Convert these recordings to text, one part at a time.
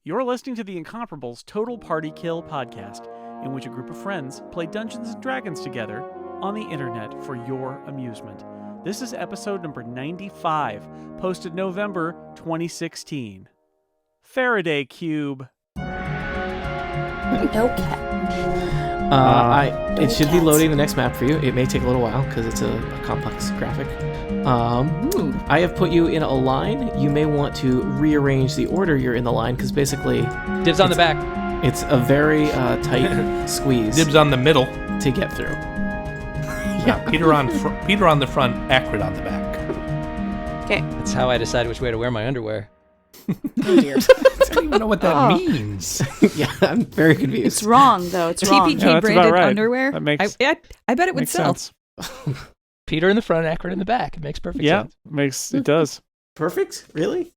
You're listening to the Incomparables Total Party Kill podcast, in which a group of friends play Dungeons & Dragons together on the internet for your amusement. This is episode number 95, posted November 2016. Faraday Cube. It should be loading the next map for you. It may take a little while because it's a complex graphic. I have put you in a line. You may want to rearrange the order you're in the line because basically... Dibs on the back. It's a very tight squeeze. Dibs on the middle. To get through. Yeah, Peter on the front, Acrid on the back. Okay. That's how I decide which way to wear my underwear. Oh dear. I don't even know what that means. Yeah, I'm very confused. It's wrong, though. It's wrong. Yeah, that's branded about right. underwear. That makes, I bet it would makes sell. sense. Peter in the front, Acrid in the back. It makes perfect Yeah, sense. it does. Perfect? Really?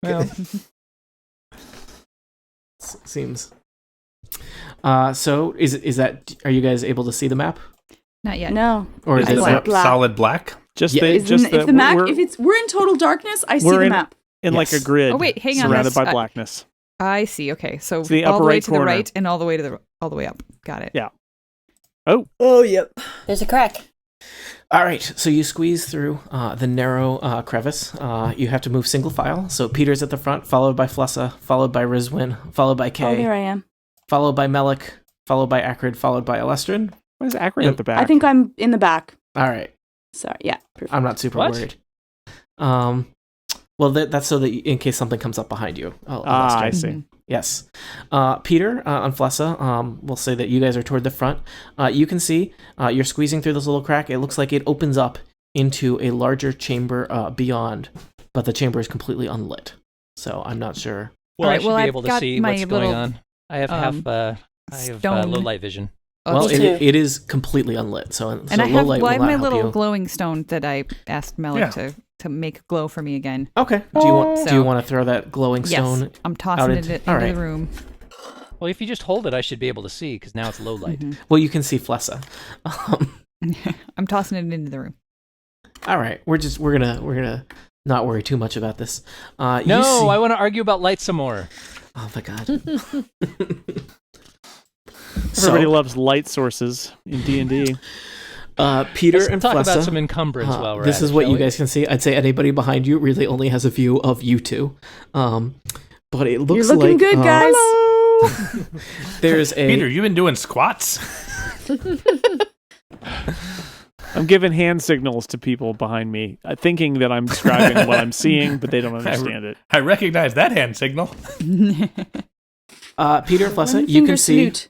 Well, Seems. So is that? Are you guys able to see the map, Not yet. No. or is I it like black. Solid black? Just Yeah, the, If just the map, if we're in total darkness, I see we're the in- map. in like a Yes. grid. Oh, wait, hang on. surrounded by That's- blackness. I see. Okay, so It's the all upper the way right to corner. the right and all the way to all the way up. Got it. Yeah. Oh, yep. There's a crack. All right, so you squeeze through the narrow crevice. You have to move single file. So Peter's at the front, followed by Flessa, followed by Rizwin, followed by Oh, Kay, there I am. followed by Melik, followed by Acrid, followed by Alestrin. Why is Acrid Yeah. at the back? I think I'm in the back. All right, Sorry. Yeah. Perfect. I'm not super What? worried. Well, that's so that in case something comes up behind you. I Alestrin. see. Mhm. Yes. Peter and Flessa, we'll say that you guys are toward the front. You can see you're squeezing through this little crack. It looks like it opens up into a larger chamber beyond, but the chamber is completely unlit. So I'm not sure. well, All I right, should well, be I've able to got see my what's going little, on. I have stone- low light vision. Oh, Well, me too. it is completely unlit. So, and so I low have, light well, I will have my not help little you. glowing stone that I asked Melik Yeah. to make glow for me again. Okay. Do you want So- to throw that glowing stone? Yes, I'm tossing it into All right. the room. Well, if you just hold it, I should be able to see because now it's low light. Mhm. Well, you can see Flessa. I'm tossing it into the room. All right. We're gonna not worry too much about this. No, you see- I want to argue about light some more. Oh my god. Everybody loves light sources in D&D. Peter Let's and talk Flessa. about some encumbrance while we're This at is it, what shall you we? guys can see. I'd say anybody behind you really only has a view of you two. But it looks You're looking like good, guys. there's a Peter, you been doing squats? I'm giving hand signals to people behind me, thinking that I'm describing what I'm seeing, but they don't understand it. I recognize that hand signal. Peter and Flessa. One You finger can see salute.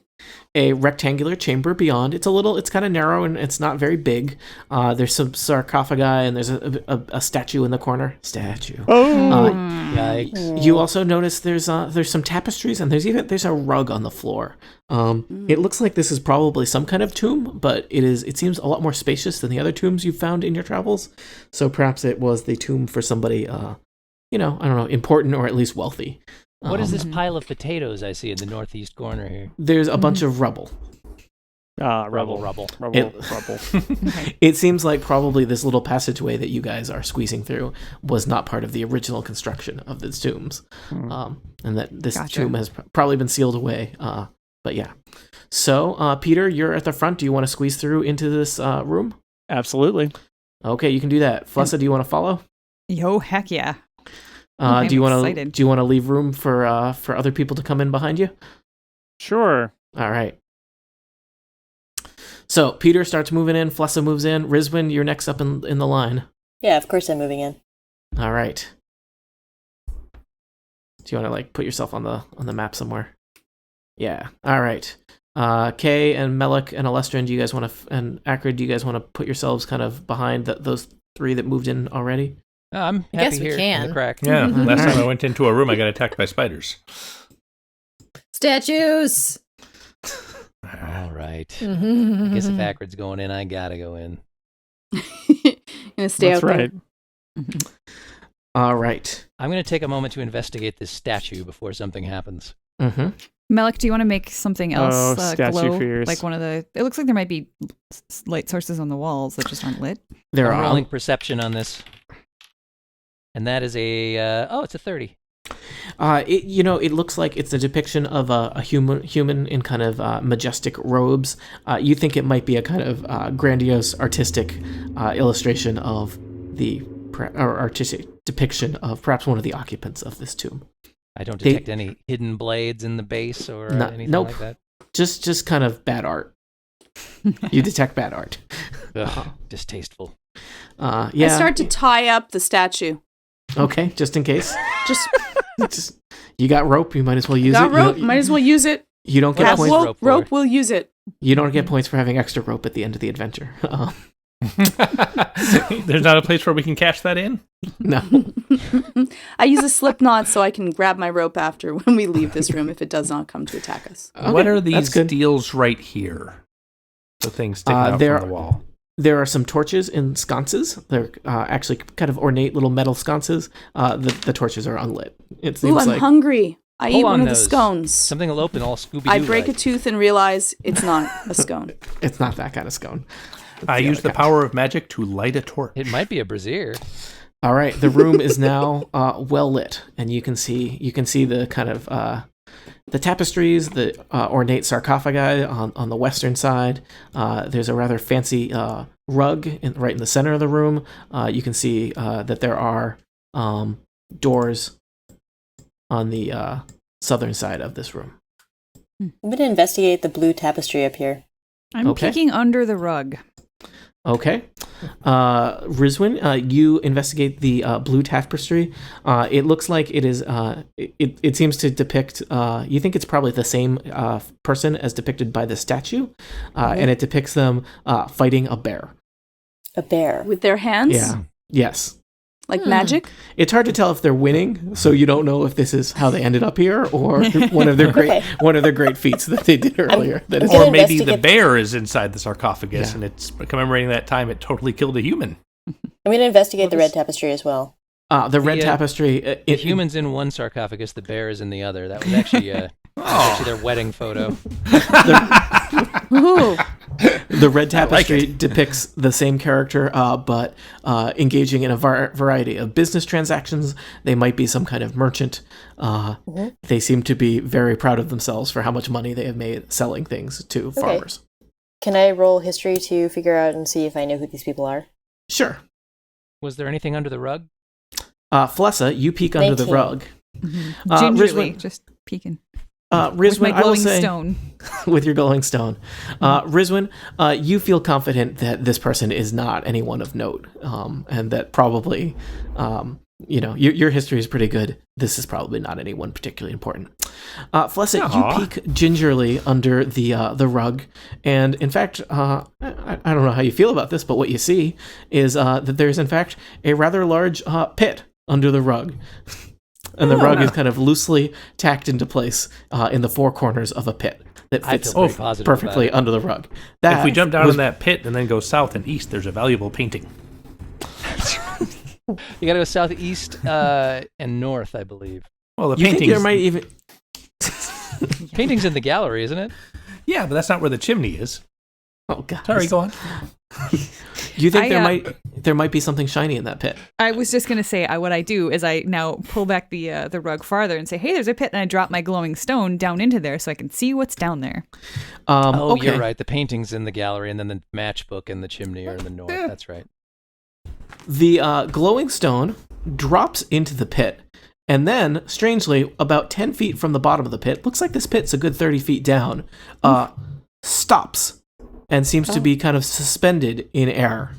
a rectangular chamber beyond. It's kind of narrow and it's not very big. There's some sarcophagi and there's a statue in the corner. Statue. Oh! Yikes. You also notice there's some tapestries and there's a rug on the floor. It looks like this is probably some kind of tomb, but it seems a lot more spacious than the other tombs you've found in your travels. So perhaps it was the tomb for somebody, I don't know, important or at least wealthy. What is this pile of potatoes I see in the northeast corner here? There's a bunch of rubble. Rubble. Rubble. It seems like probably this little passageway that you guys are squeezing through was not part of the original construction of the tombs, and that this Gotcha. tomb has probably been sealed away. But yeah. So, Peter, you're at the front. Do you want to squeeze through into this room? Absolutely. Okay, you can do that. Flessa, do you want to follow? Yo, heck yeah. I'm Do you want to? excited. Do you want to leave room for other people to come in behind you? Sure. All right. So Peter starts moving in. Flessa moves in. Rizwin, you're next up in the line. Yeah, of course I'm moving in. All right. Do you want to put yourself on the map somewhere? Yeah. All right. Kay and Melik and Alestrin, do you guys want to and Acrid, do you guys want to put yourselves kind of behind those three that moved in already? I'm I happy guess we here in can. the crack. Yeah, last time I went into a room, I got attacked by spiders. Statues! All right. I I guess if Acrid's going in, I gotta go in. Gonna stay That's out right. All right. I'm going to take a moment to investigate this statue before something happens. Mm-hmm. Melik, do you want to make something else statue glow? fears. Like one of the... It looks like there might be light sources on the walls that just aren't lit. There I'm are rolling perception on this. And that is it's a 30. It looks like it's a depiction of a human in kind of majestic robes. You think it might be a kind of grandiose artistic illustration of or artistic depiction of perhaps one of the occupants of this tomb. I don't detect any hidden blades in the base or anything nope. like that. Just kind of bad art. You detect bad art. Ugh, distasteful. I start to tie up the statue. Okay, just in case. Just you got rope. You might as well use got it. rope. Might as well use it. You don't get points. Rope. We'll use it. You don't get points for having extra rope at the end of the adventure. There's not a place where we can cash that in? No. I use a slip knot so I can grab my rope after when we leave this room if it does not come to attack us. Okay, what are these deals right here? The things sticking out from the wall. There are some torches in sconces. They're actually kind of ornate little metal sconces. The torches are unlit. It seems I'm hungry. I eat one of the those. scones. Something will open all Scooby-Doo. I break a tooth and realize it's not a scone. It's not that kind of scone. I use the power of magic to light a torch. It might be a brazier. All right, the room is now well lit, and you can see the kind of the tapestries, the ornate sarcophagi on the western side. There's a rather fancy rug right in the center of the room. You can see that there are doors on the southern side of this room. I'm going to investigate the blue tapestry up here. I'm peeking under the rug. Okay. Rizwin, you investigate the blue tapestry. It looks like it is, it seems to depict, you think it's probably the same person as depicted by the statue, and it depicts them fighting a bear. A bear? With their hands? Yeah. Yes. Like magic? It's hard to tell if they're winning, so you don't know if this is how they ended up here or one of their great feats that they did earlier. Or maybe the bear is inside the sarcophagus and it's commemorating that time it totally killed a human. I'm going to investigate the red tapestry as well. The red tapestry. The human's in one sarcophagus, the bear is in the other. That was actually their wedding photo. The red tapestry depicts the same character, but engaging in a variety of business transactions. They might be some kind of merchant. They seem to be very proud of themselves for how much money they have made selling things to farmers. Can I roll history to figure out and see if I know who these people are? Sure. Was there anything under the rug? Flessa, you peek under the rug. Gingerly, just peeking. Rizwin, with my I will glowing say, stone. with your glowing stone. Rizwin, you feel confident that this person is not anyone of note, and that probably, your history is pretty good. This is probably not anyone particularly important. Flessa, you peek gingerly under the rug, and in fact, I don't know how you feel about this, but what you see is that there's in fact a rather large pit under the rug. And the rug is kind of loosely tacked into place in the four corners of a pit that fits perfectly under the rug. If we jump down in that pit and then go south and east, there's a valuable painting. You got to go southeast and north, I believe. Well, the painting might even painting's in the gallery, isn't it? Yeah, but that's not where the chimney is. Oh God! Sorry, go on. You think there might be something shiny in that pit? I was just gonna say, what I do is I now pull back the rug farther and say, "Hey, there's a pit," and I drop my glowing stone down into there so I can see what's down there. You're right. The painting's in the gallery, and then the matchbook and the chimney are in the north. That's right. The glowing stone drops into the pit, and then, strangely, about 10 feet from the bottom of the pit, looks like this pit's a good 30 feet down, stops. And seems to be kind of suspended in air.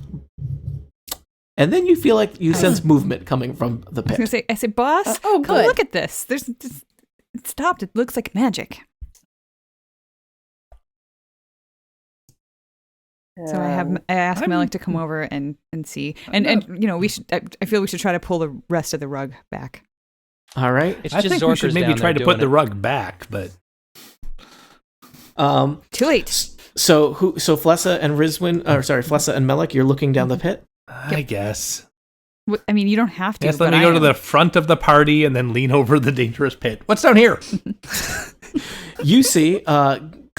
And then you feel like you sense movement coming from the pit. I say, boss, come look at this. It stopped. It looks like magic. So I asked Melik to come over and see. And we should. I feel we should try to pull the rest of the rug back. All right. I think we should maybe try to put the rug back, but too late. So Flessa and Flessa and Melik, you're looking down the pit? I guess. I mean, you don't have to. Yes, let me go to the front of the party and then lean over the dangerous pit. What's down here? You see,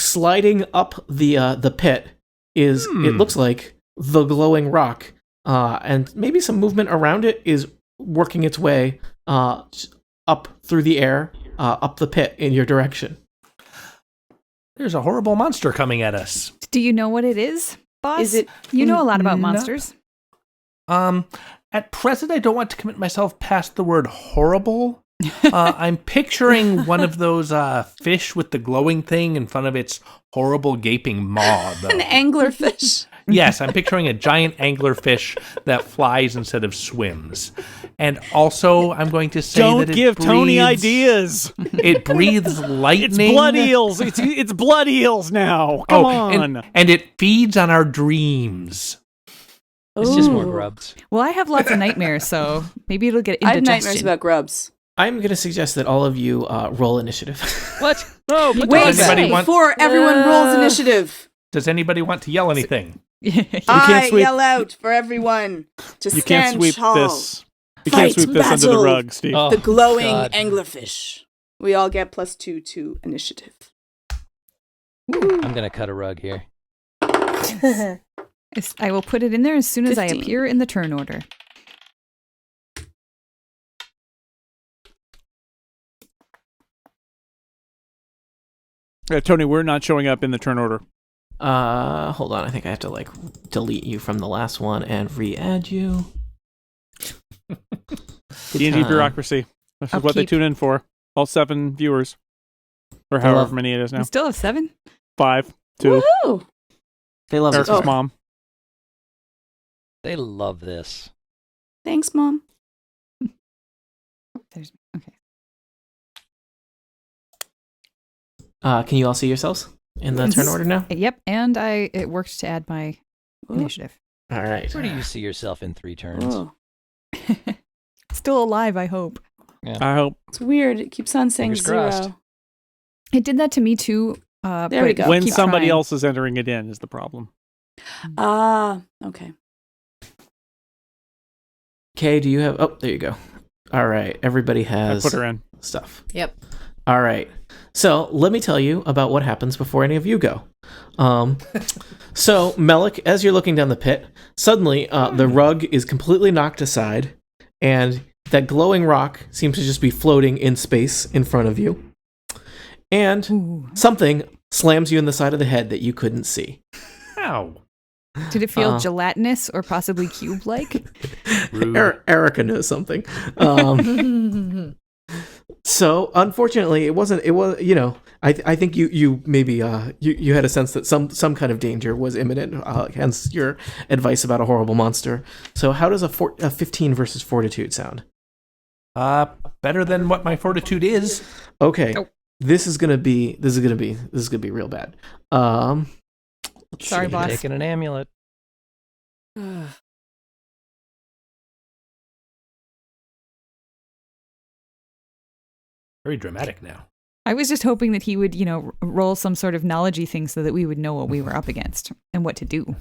sliding up the pit is, it looks like the glowing rock, and maybe some movement around it is working its way up through the air, up the pit in your direction. There's a horrible monster coming at us. Do you know what it is, boss? Is it? You know a lot about No. monsters. At present, I don't want to commit myself past the word horrible. I'm picturing one of those fish with the glowing thing in front of its horrible gaping maw. Though. An anglerfish. Yes, I'm picturing a giant anglerfish that flies instead of swims. And also, I'm going to say Don't that it give Tony breathes- ideas. It breathes lightning. It's blood eels. It's blood eels now. Come on. And it feeds on our dreams. It's just more Ooh. grubs. Well, I have lots of nightmares, so maybe it'll get I have indigestion. nightmares about grubs. I'm going to suggest that all of you roll initiative. What? Oh, but Wait, does anybody want- before everyone rolls initiative, Does anybody want to yell anything? I sweep- yell out for everyone to you stand can't sweep tall. this. You can't Fight sweep this under the battle. rug, Steve. Oh, The glowing God. anglerfish. We all get +2 to initiative. I'm going to cut a rug here. I will put it in there as soon as I 15. appear in the turn order. Tony, we're not showing up in the turn order. Hold on. I think I have to delete you from the last one and re-add you. D&D bureaucracy. This I'll is what they keep- tune in for. All 7 viewers. Or They however love- many it is now. We still have 7? 5, 2, Woohoo! They love it. Erica's mom. They love this. Thanks, Mom. Okay. Can you all see yourselves in the turn order now? Yep, and it worked to add my Ooh. initiative. All right. Where do you see yourself in 3 turns? Oh, Still alive, I hope. I hope. it's weird. It keeps on saying Fingers 0. crossed. It did that to me too. There but we go. When keep somebody trying. else is entering it in is the problem. Okay. Kay, do you have... Oh, there you go. All right. Everybody I has put her in. stuff. Yep. All right. So let me tell you about what happens before any of you go. So, Melik, as you're looking down the pit, suddenly the rug is completely knocked aside, and that glowing rock seems to just be floating in space in front of you. And Ooh. something slams you in the side of the head that you couldn't see. Ow. Did it feel gelatinous or possibly cube-like? Rude. Erica knows something. So unfortunately, it wasn't. It was, I think you maybe you had a sense that some kind of danger was imminent. Hence your advice about a horrible monster. So how does a 15 versus fortitude sound? Better than what my fortitude is. Okay, Oh. this is gonna be real bad. Let's Sorry, see. boss. Taking an amulet. Very dramatic now. I was just hoping that he would, roll some sort of knowledge-y thing so that we would know what we were up against and what to do.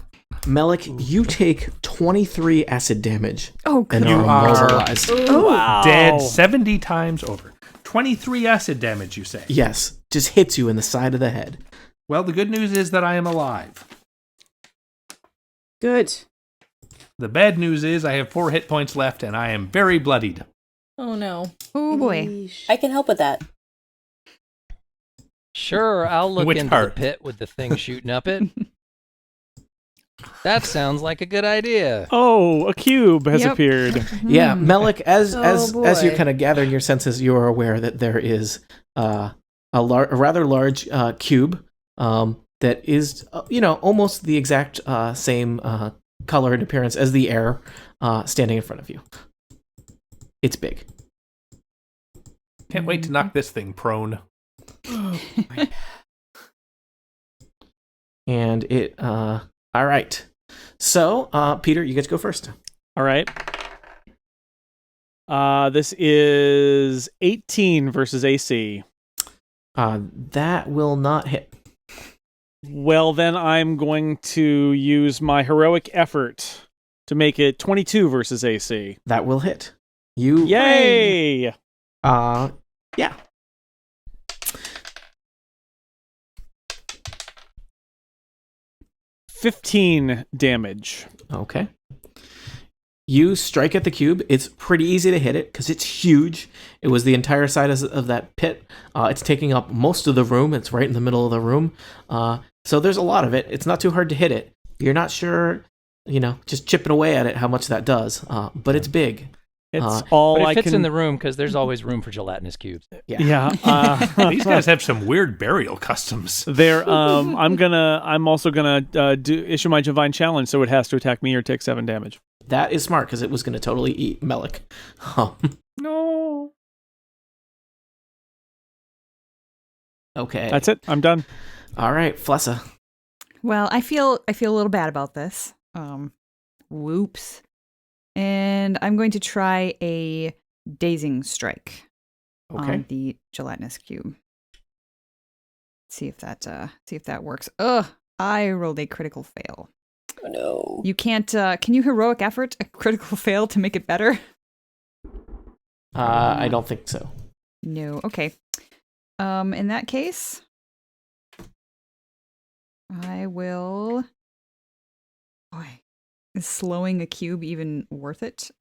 Melik, you take 23 acid damage Oh, and good. You are are- immobilized. Wow. Dead 70 times over. 23 acid damage, you say? Yes, just hits you in the side of the head. Well, the good news is that I am alive. Good. The bad news is I have 4 hit points left and I am very bloodied. Oh no. Oh, boy. Yeesh. I can help with that. Sure, I'll look Which into part? the pit with the thing shooting up it. That sounds like a good idea. Oh, a cube has Yep. appeared. Yeah, Melik, as you're boy. kind of gathering your senses, you are aware that there is a rather large cube that is, almost the exact same color and appearance as the air standing in front of you. It's big. Can't wait to knock this thing prone. And it, all right. So, Peter, you get to go first. All right. This is 18 versus AC. That will not hit. Well, then I'm going to use my heroic effort to make it 22 versus AC. That will hit. You, Yay! yeah. $15 damage. Okay. You strike at the cube. It's pretty easy to hit it because it's huge. It was the entire size of that pit. It's taking up most of the room. It's right in the middle of the room. So there's a lot of it. It's not too hard to hit it. You're not sure, just chipping away at it how much that does. But it's big. It's all but it I fits can. in the room because there's always room for gelatinous cubes. Yeah. These guys have some weird burial customs. There. I'm also gonna issue my divine challenge, so it has to attack me or take 7 damage. That is smart because it was going to totally eat Melik. No. Okay. That's it. I'm done. All right, Flessa. Well, I feel a little bad about this. Whoops. And I'm going to try a dazing strike on the gelatinous cube. See if that works. Ugh, I rolled a critical fail. Oh no. You can't can you heroic effort a critical fail to make it better? I don't think so. No. Okay. In that case, I will. Boy, is slowing a cube even worth it?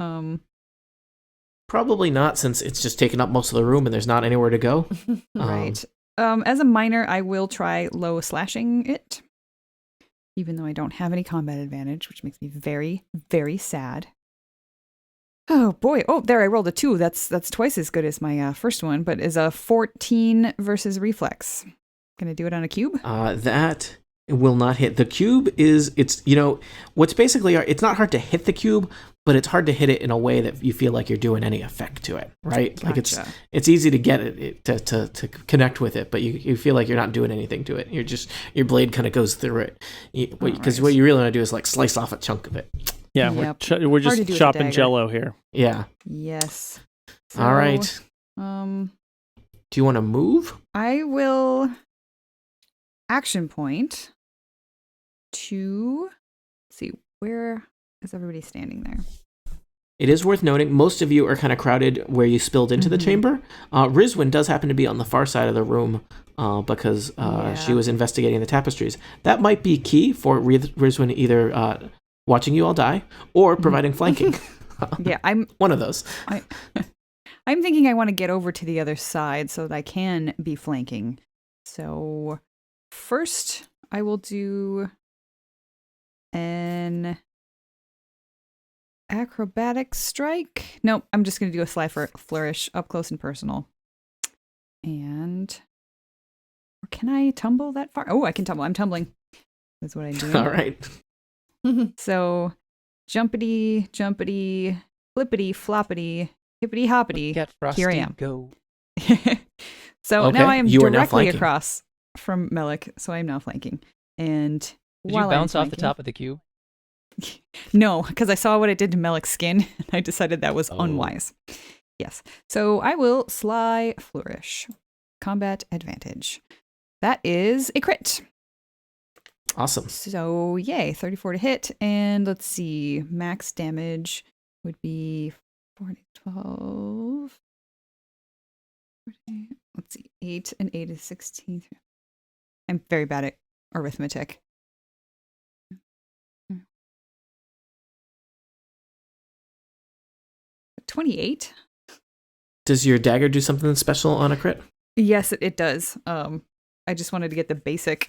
Probably not, since it's just taking up most of the room and there's not anywhere to go. Right. As a minor, I will try low slashing it, even though I don't have any combat advantage, which makes me very, very sad. Oh boy! Oh, there I rolled a 2. That's twice as good as my first one, but is a 14 versus reflex. Gonna do it on a cube? That will not hit. The cube it's what's basically, it's not hard to hit the cube, but it's hard to hit it in a way that you feel like you're doing any effect to it, right? Gotcha. Like it's easy to get it to connect with it, but you feel like you're not doing anything to it. You're just, your blade kind of goes through it, because what you really want to do is like slice off a chunk of it. Yeah, Yep. we're Hard to just do with a chopping dagger. Jello here. Yeah. Yes. All right. Do you want to move? I will action point to see, where is everybody standing there? It is worth noting, most of you are kind of crowded where you spilled into the chamber. Rizwin does happen to be on the far side of the room because she was investigating the tapestries. That might be key for Rizwin, either watching you all die or providing flanking. Yeah, I'm one of those. I'm thinking I want to get over to the other side so that I can be flanking. So first, I will do an acrobatic strike. Nope, I'm just going to do a sly flourish up close and personal. And can I tumble that far? Oh, I can tumble. I'm tumbling. That's what I do. All right. So jumpity, flippity, floppity, hippity hoppity. Get frosty, here I am. Go. So Okay, now I am you are now directly flanking. across from Melik, so I am now flanking. And Did while you I'm bounce off the flanking- top of the cube? No, because I saw what it did to Melik's skin, and I decided that was unwise. Yes. So I will sly flourish. Combat advantage. That is a crit. Awesome. So yay, 34 to hit. And let's see, max damage would be 40, 12. 40, let's see, 8 and 8 is 16. I'm very bad at arithmetic. 28. Does your dagger do something special on a crit? Yes, it does. I just wanted to get the basic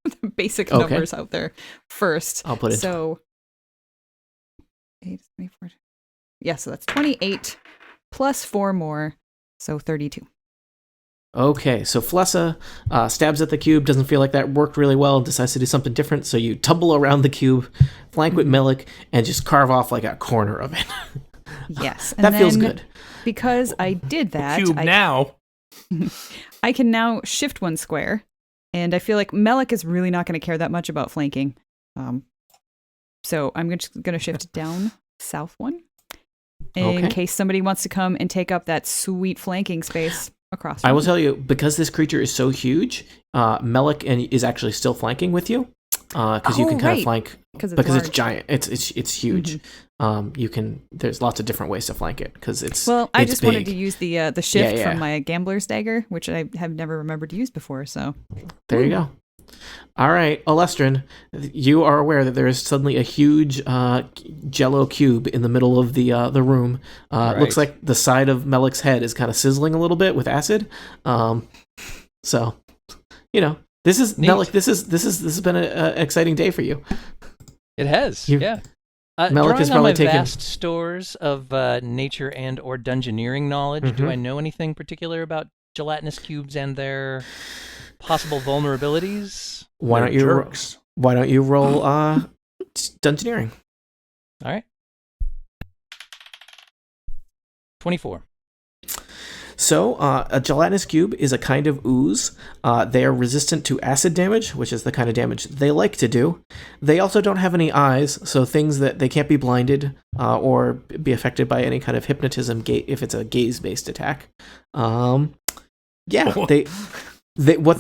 the basic Okay. numbers out there first. I'll put it. So 8, 24. Yeah, so that's 28 plus 4 more, so 32. Okay, so Flessa stabs at the cube, doesn't feel like that worked really well, and decides to do something different, so you tumble around the cube, flank with Melik, and just carve off like a corner of it. Yes. That feels good. Because I did that, Cube now. I can now shift 1 square, and I feel like Melik is really not going to care that much about flanking. So I'm just going to shift down south 1 in case somebody wants to come and take up that sweet flanking space across. I will tell you, because this creature is so huge, Melik is actually still flanking with you, because you can kind of flank because it's large. giant. It's huge. You can. There's lots of different ways to flank it because it's. Well, I it's just big. wanted to use the shift Yeah. from my gambler's dagger, which I have never remembered to use before. So There you go. All right, Alestrin, you are aware that there is suddenly a huge jello cube in the middle of the room. Looks Right. like the side of Melik's head is kind of sizzling a little bit with acid. So, this is Neat. Melik. This has been an exciting day for you. It has, yeah. Melik has drawing on probably my taken vast stores of nature and or dungeoneering knowledge, do I know anything particular about gelatinous cubes and their possible vulnerabilities? Why don't you jerks. Why don't you roll dungeoneering? All right. 24. So, a gelatinous cube is a kind of ooze. They are resistant to acid damage, which is the kind of damage they like to do. They also don't have any eyes, so things that they can't be blinded or be affected by any kind of hypnotism if it's a gaze-based attack. What they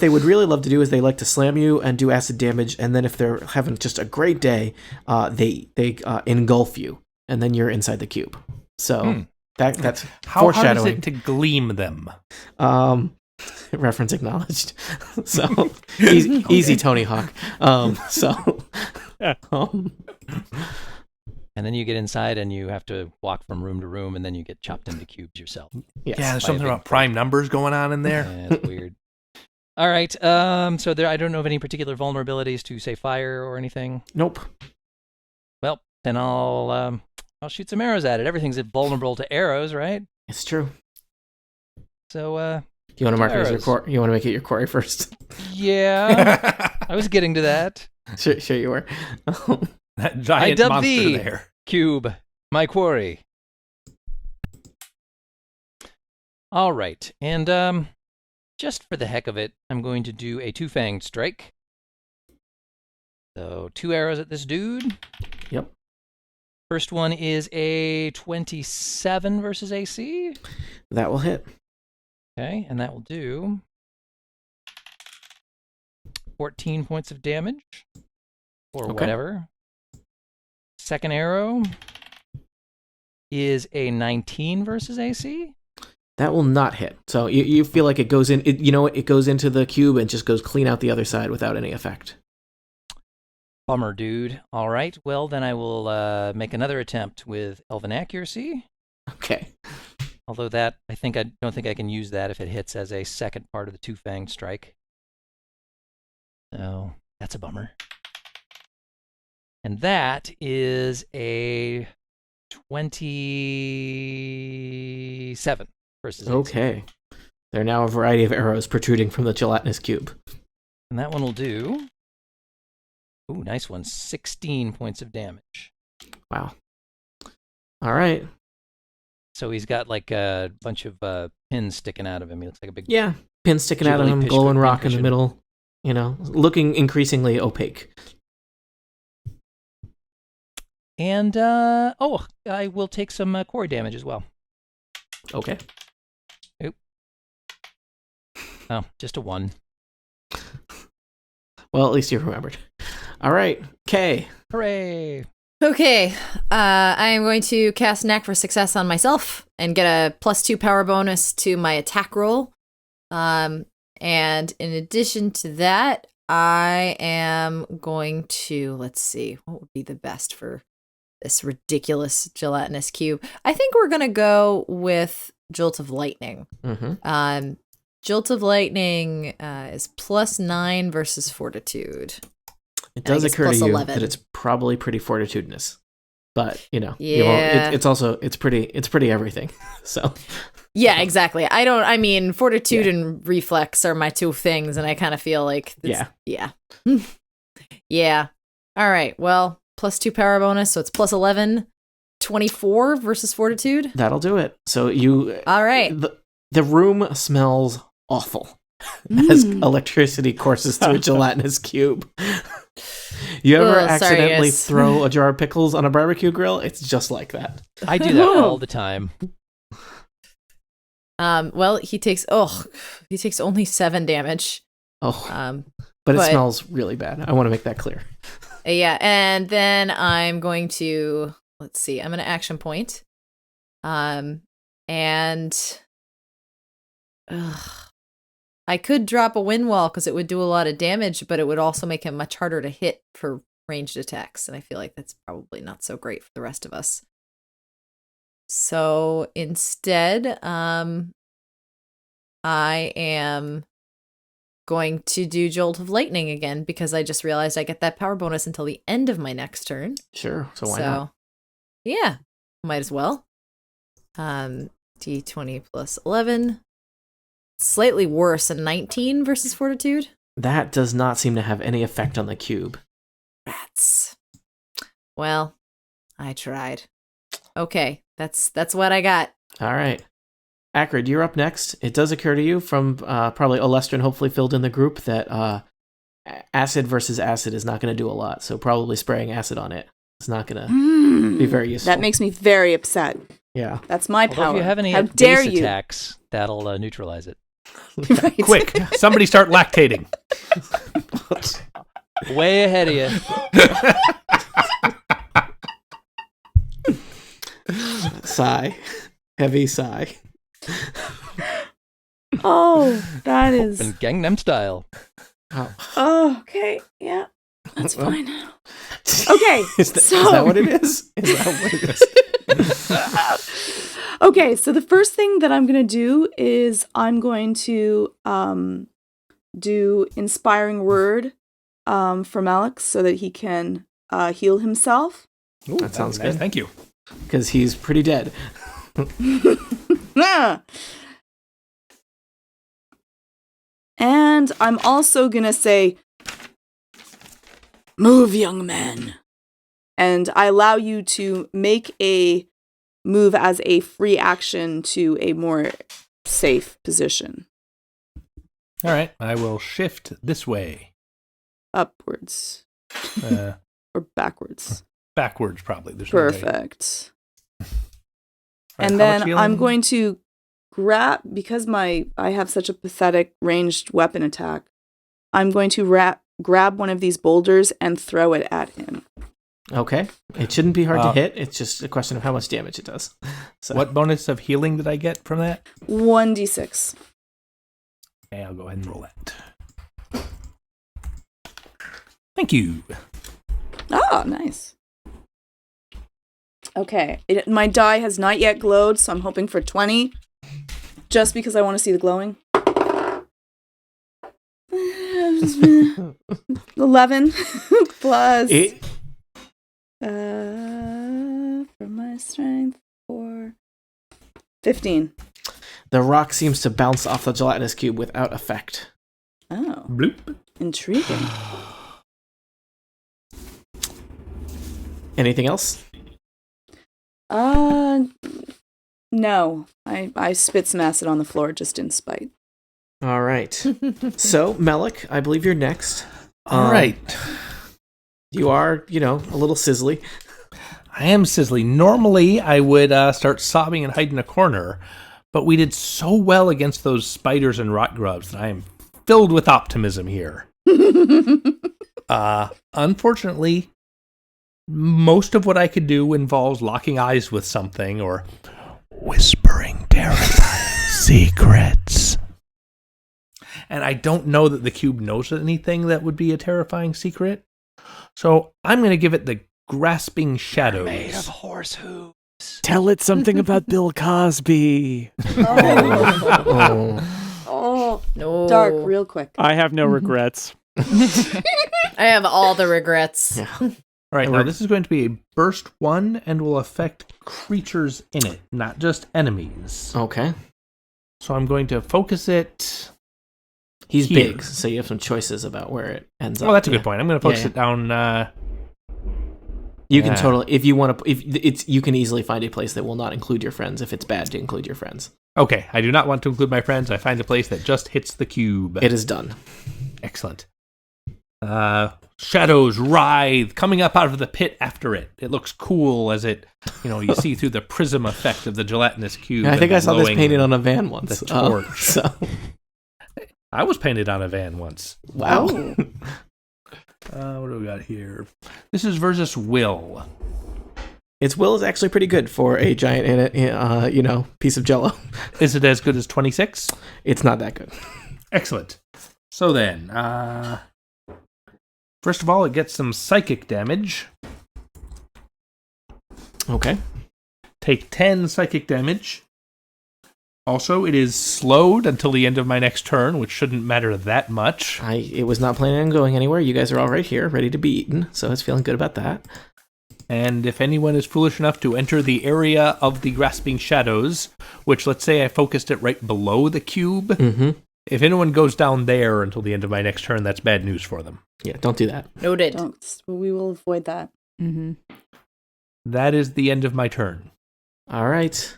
would really love to do is they like to slam you and do acid damage, and then if they're having just a great day, they engulf you, and then you're inside the cube. So that's How foreshadowing. hard is it to gleam them? Reference acknowledged. So easy, Tony Hawk. And then you get inside and you have to walk from room to room, and then you get chopped into cubes yourself. Yes. Yeah, there's By a something big about prime numbers going on in there. Yeah, it's weird. All right. So I don't know of any particular vulnerabilities to, say, fire or anything. Nope. Well, then I'll shoot some arrows at it. Everything's vulnerable to arrows, right? It's true. So You want to mark it as your arrows. core? You want to make it your quarry first? Yeah, I was getting to that. Sure you were. That giant dub monster thee. there. Cube, my quarry. All right, and just for the heck of it, I'm going to do a two-fanged strike. So 2 arrows at this dude. Yep. First one is a 27 versus AC. That will hit. Okay, and that will do 14 points of damage, or Okay. whatever. Second arrow is a 19 versus AC. That will not hit. So you feel like it goes in. It goes into the cube and just goes clean out the other side without any effect. Bummer, dude. All right, well, then I will make another attempt with Elven Accuracy. Okay. Although I don't think I can use that if it hits as a second part of the two-fanged strike. So that's a bummer. And that is a 27 versus 18. Okay. There are now a variety of arrows protruding from the gelatinous cube. And that one will do. Ooh, nice one. 16 points of damage. Wow. All right. So he's got like a bunch of pins sticking out of him. He looks like a big. Yeah. Pin sticking out of him, Jiggly glowing rock in the pincushion. middle. Looking increasingly opaque. And I will take some quarry damage as well. Okay. Oh, just a 1. Well, at least you remembered. All right. Kay. Hooray! Okay, I am going to cast Knack for Success on myself and get a +2 power bonus to my attack roll. And in addition to that, I am going to, let's see, what would be the best for this ridiculous gelatinous cube? I think we're going to go with Jolt of Lightning. Mm-hmm. Jolt of Lightning is +9 versus Fortitude. It does it's occur to you +11. that it's probably pretty fortitudinous, but Yeah. it's pretty everything. So Yeah, exactly. Fortitude and reflex are my two things, and I kind of feel like yeah. Yeah. All right. Well, +2 power bonus, so it's +11, 24 versus Fortitude. that'll do it. So you All right. the room smells awful as electricity courses through a gelatinous cube. You ever Ugh, sorry, accidentally guys. throw a jar of pickles on a barbecue grill? It's just like that. I do that all the time. Well, he takes only 7 damage. Oh, but it but- smells really bad. I want to make that clear. Yeah, and then I'm going to I'm going to action point. And I could drop a wind wall because it would do a lot of damage, but it would also make him much harder to hit for ranged attacks. And I feel like that's probably not so great for the rest of us. So instead, I am going to do Jolt of Lightning again because I just realized I get that power bonus until the end of my next turn. Sure. So why not? Yeah, might as well. D20 plus 11. Slightly worse, a 19 versus Fortitude. That does not seem to have any effect on the cube. Rats. Well, I tried. Okay, that's what I got. All right. Akrid, you're up next. It does occur to you from probably Olestrin hopefully filled in the group that acid versus acid is not going to do a lot. So probably spraying acid on it is not going to be very useful. That makes me very upset. Yeah. That's my Although power. if you have any How dare base you? attacks, that'll neutralize it. Right. Quick, somebody start lactating. Way ahead of you. Sigh. Heavy sigh. Oh, that is. And Gangnam Style. Oh, okay. Yeah, that's fine. Okay, Is that what it is? Is that what it is? Okay, so the first thing that I'm going to do is I'm going to do Inspiring Word from Alex so that he can heal himself. Ooh, That sounds nice. good. Thank you. Because he's pretty dead. Ah. And I'm also going to say, move, young man. And I allow you to make a move as a free action to a more safe position. All right, I will shift this way. Upwards. Uh, Or backwards. backwards, probably. There's no way. Perfect. All right, And how much then healing? I'm going to grab, because I have such a pathetic ranged weapon attack, I'm going to grab one of these boulders and throw it at him. Okay. It shouldn't be hard to hit. It's just a question of how much damage it does. So. What bonus of healing did I get from that? 1d6. Okay, I'll go ahead and roll that. Thank you. Oh, nice. Okay. My die has not yet glowed, so I'm hoping for 20. Just because I want to see the glowing. 11 plus for my strength 4 15. The rock seems to bounce off the gelatinous cube without effect. Oh, Bloop. intriguing. Anything else? No. I spit some acid on the floor just in spite. All right. So, Melik, I believe you're next. All right. You are, a little sizzly. I am sizzly. Normally, I would start sobbing and hide in a corner, but we did so well against those spiders and rot grubs that I am filled with optimism here. Unfortunately, most of what I could do involves locking eyes with something or whispering terrifying secrets. And I don't know that the cube knows anything that would be a terrifying secret. So I'm going to give it the grasping shadows. Made of horse hooves. Tell it something about Bill Cosby. Oh, No. dark, real quick. I have no regrets. I have all the regrets. Yeah. All right, now this is going to be a burst 1 and will affect creatures in it, not just enemies. Okay. So I'm going to focus it. He's Here. big, so you have some choices about where it ends up. Well, that's a Yeah. good point. I'm going to focus Yeah, it down. You can Yeah. totally, if you want to, you can easily find a place that will not include your friends if it's bad to include your friends. Okay, I do not want to include my friends. I find a place that just hits the cube. It is done. Excellent. Shadows writhe, coming up out of the pit after it. It looks cool as it, you see through the prism effect of the gelatinous cube. I think and I saw this glowing- painted on a van once. the torch. So, I was painted on a van once. wow. What do we got here? This is versus Will. Its will is actually pretty good for a giant, piece of jello. Is it as good as 26? It's not that good. Excellent. So then, first of all, it gets some psychic damage. Okay. Take 10 psychic damage. Also, it is slowed until the end of my next turn, which shouldn't matter that much. It was not planning on going anywhere. You guys are all right here, ready to be eaten, so it's feeling good about that. And if anyone is foolish enough to enter the area of the grasping shadows, which let's say I focused it right below the cube, Mm-hmm. if anyone goes down there until the end of my next turn, that's bad news for them. Yeah, don't do that. Noted. We will avoid that. Mm-hmm. That is the end of my turn. All right.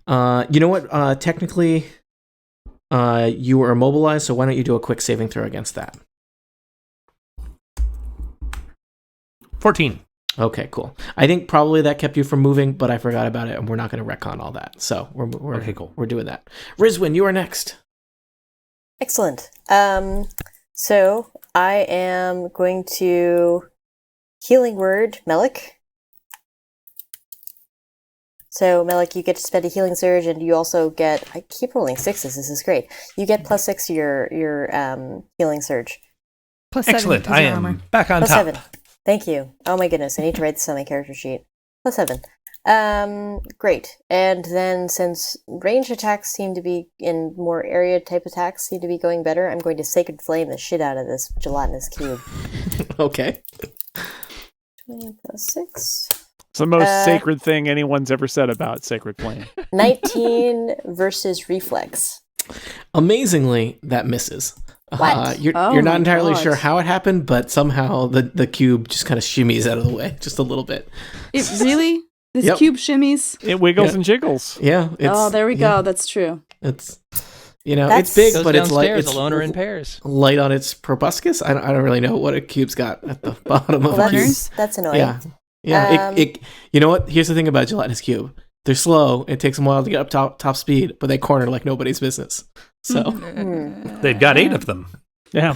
You know what? Technically, you were immobilized, so why don't you do a quick saving throw against that? 14. Okay, cool. I think probably that kept you from moving, but I forgot about it, and we're not going to retcon all that. So we're Okay, cool. We're doing that. Rizwin, you are next. Excellent. So I am going to healing word Melik. So Melik, you get to spend a healing surge, and you also get. I keep rolling sixes. This is great. You get +6 to your healing surge. +7. Excellent. because I your am armor. back on top. +7. Thank you. Oh my goodness, I need to write this on my character sheet. +7. Great. And then since ranged attacks seem to be, in more area type attacks seem to be going better, I'm going to Sacred Flame the shit out of this gelatinous cube. Okay. 20 +6. It's the most sacred thing anyone's ever said about Sacred Flame. 19 versus reflex. Amazingly, that misses. What? You're Oh not my entirely God. sure how it happened, but somehow the cube just kind of shimmies out of the way, just a little bit. It really? This Yep. cube shimmies? It wiggles Yeah. and jiggles. Yeah. Oh, there we go. That's true. It's it's That's- big, Goes but it's light. downstairs It's alone or in pairs. light on its proboscis. I don't really know what a cube's got at the bottom of Well, a cube. that's annoying. Yeah. It you know what? Here's the thing about gelatinous cube. They're slow. It takes them a while to get up top speed, but they corner like nobody's business. So, They've got 8 of them. Yeah.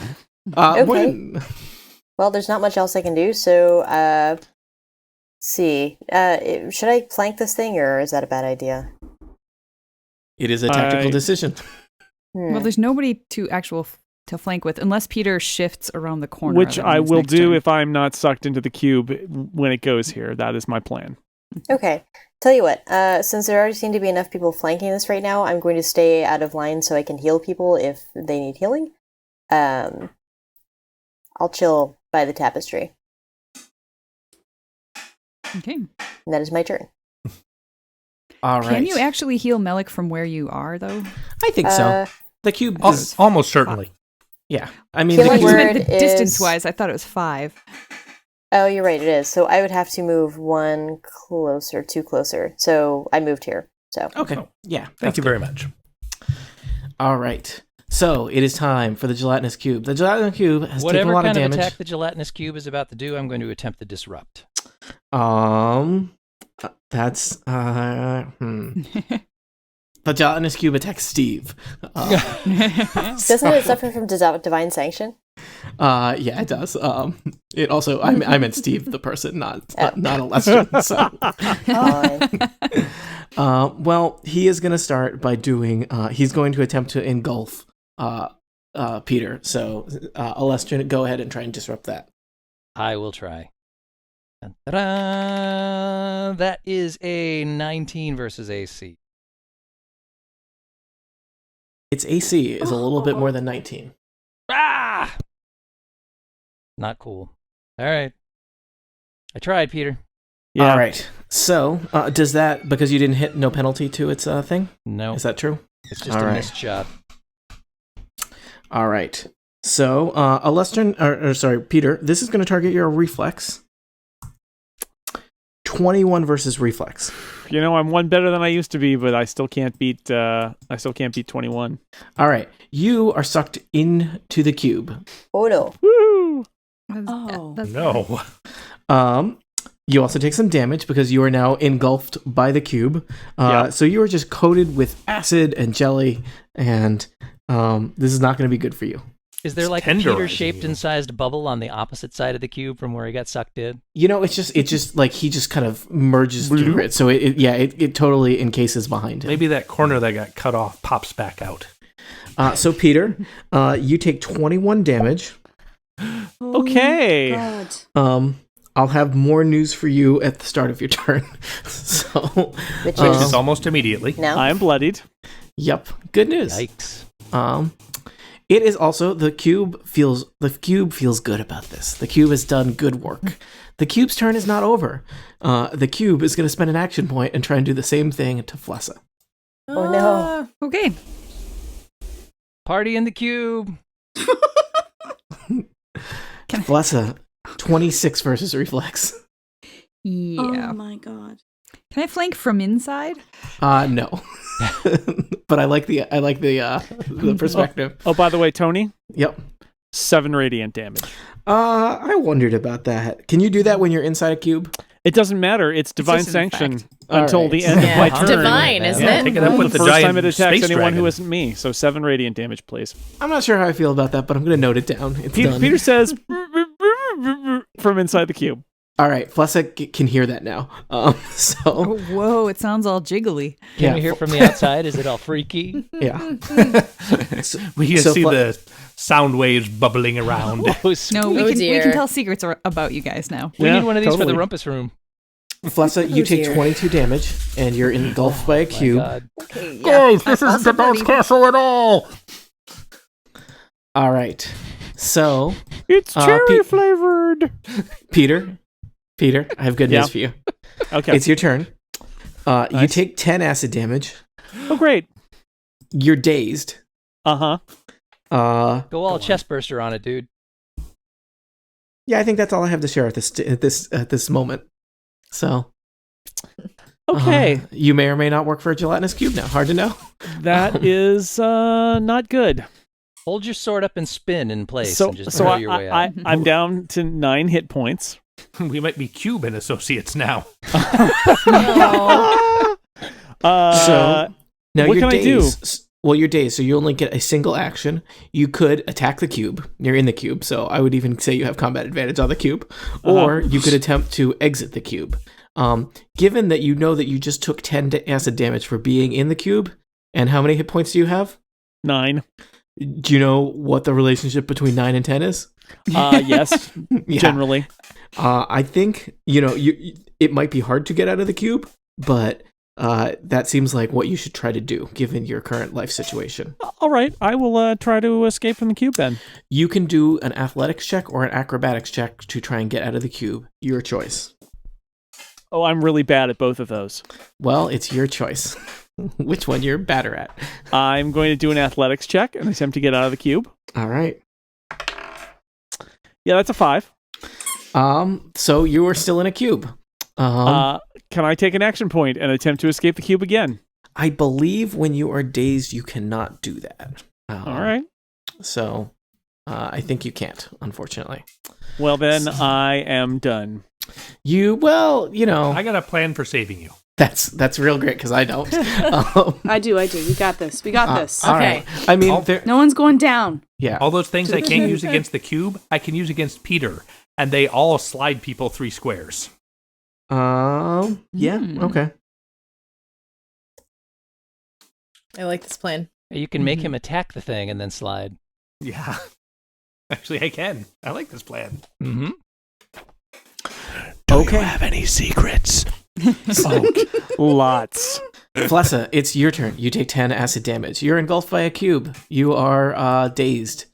Okay. Well, there's not much else I can do, so see. Should I flank this thing, or is that a bad idea? it is a tactical I- decision. Well, there's nobody to flank with unless Peter shifts around the corner. Which of it I in his will next do turn. if I'm not sucked into the cube when it goes here. That is my plan. Okay. Tell you what, since there already seem to be enough people flanking this right now, I'm going to stay out of line so I can heal people if they need healing. I'll chill by the tapestry. Okay. And that is my turn. All right. Can you actually heal Melik from where you are, though? I think so. The cube Al- is Almost certainly. yeah. I mean, Healing the I cube, word meant the is- distance-wise. I thought it was 5. Oh, you're right, it is. So I would have to move 1 closer, 2 closer. So I moved here. So okay. Oh, Yeah. Thank that's you good. very much. All right. So it is time for the gelatinous cube. The gelatinous cube has taken Whatever a lot kind of of damage. attack the gelatinous cube is about to do, I'm going to attempt to disrupt. That's The gelatinous cube attacks Steve. doesn't it suffer from divine sanction? Yeah, it does. It also I meant Steve, the person, not Alestion. So. Fine. Well, he is going to start by doing. He's going to attempt to engulf Peter. So, Alestion, go ahead and try and disrupt that. I will try. Ta-da! That is a 19 versus AC. Its AC is a little bit more than 19. Ah! Not cool. All right. I tried, Peter. Yeah. All right. So, does that, because you didn't hit, no penalty to its thing? No, Is that true? it's just all a right. missed shot. All right. So, Alestion, or sorry, Peter, this is going to target your reflex. 21 versus reflex. You know, I'm one better than I used to be, but I still can't beat 21. All right. You are sucked into the cube. Oh no. Woo! Oh. No. You also take some damage because you are now engulfed by the cube. Yeah. So you are just coated with acid and jelly, and this is not going to be good for you. Is there It's like a tenderizing Peter-shaped you. incised bubble on the opposite side of the cube from where he got sucked in? You know, it's just like he just kind of merges through it. So it totally encases behind him. Maybe that corner that got cut off pops back out. So Peter, you take 21 damage. Okay. God. I'll have more news for you at the start of your turn. So, Which Which is is almost immediately. now. I am bloodied. yep, good news. Yikes. It is also the cube feels good about this. The cube has done good work. The cube's turn is not over. The cube is going to spend an action point and try and do the same thing to Flessa. Oh no. Okay. Party in the cube. Flessa, 26 versus reflex. Yeah. Oh my god. Can I flank from inside? No. But I like the perspective. Oh, by the way, Tony, Yep. 7 radiant damage. I wondered about that. Can you do that when you're inside a cube? It doesn't matter. It's divine just an sanction effect. until All right. the end of my Yeah. turn. Divine, isn't Yeah, it? take it up with The the first giant time it attacks space anyone dragon. who isn't me. So 7 radiant damage, please. I'm not sure how I feel about that, but I'm going to note it down. It's done. Peter says from inside the cube. All right, Flessa can hear that now. So Oh, whoa, it sounds all jiggly. Can Yeah, we hear fu- from the outside? Is it all freaky? yeah. We can So see Fle- the sound waves bubbling around. No, we Oh, can dear. tell secrets about you guys now. We Yeah, need one of these for totally. the rumpus room. Flessa, you take dear. 22 damage, and you're engulfed by a My cube. God. Okay, Guys, this isn't the bounce castle at all. All right. So, It's cherry Pe- flavored. Peter, I have good Yeah. news for you. Okay. It's your turn. You Nice. take 10 acid damage. Oh, great. You're dazed. Uh-huh. Go all chest burster on it, dude. Yeah, I think that's all I have to share at this moment. So, Okay. you may or may not work for a gelatinous cube now. Hard to know. That is not good. Hold your sword up and spin in place So, and just so throw your way out. I'm down to 9 hit points. We might be Cube and Associates now. So now what you're can I do? dazed. Well, you're dazed, so you only get a single action. You could attack the cube. You're in the cube, so I would even say you have combat advantage on the cube. Or you could attempt to exit the cube. Given that you know that you just took 10 acid damage for being in the cube, and how many hit points do you have? 9. Do you know what the relationship between 9 and 10 is? Yes, Yeah. generally. I think, it might be hard to get out of the cube, but that seems like what you should try to do, given your current life situation. All right. I will try to escape from the cube then. You can do an athletics check or an acrobatics check to try and get out of the cube. Your choice. Oh, I'm really bad at both of those. Well, it's your choice. Which one you're better at. I'm going to do an athletics check and attempt to get out of the cube. All right. Yeah, that's a 5. So you are still in a cube. Can I take an action point and attempt to escape the cube again? I believe when you are dazed, you cannot do that. All right. So I think you can't, unfortunately. Well, then I am done. I got a plan for saving you. That's real great because I don't. I do. We got this. We got this. All Okay. right. I mean, No one's going down. yeah. All those things I can't use against the cube, I can use against Peter, and they all slide people 3 squares. Yeah. Okay. I like this plan. You can make him attack the thing and then slide. Yeah. Actually, I can. I like this plan. Mm-hmm. Okay. have any secrets? Lots. Flessa, it's your turn. You take 10 acid damage. You're engulfed by a cube. You are dazed.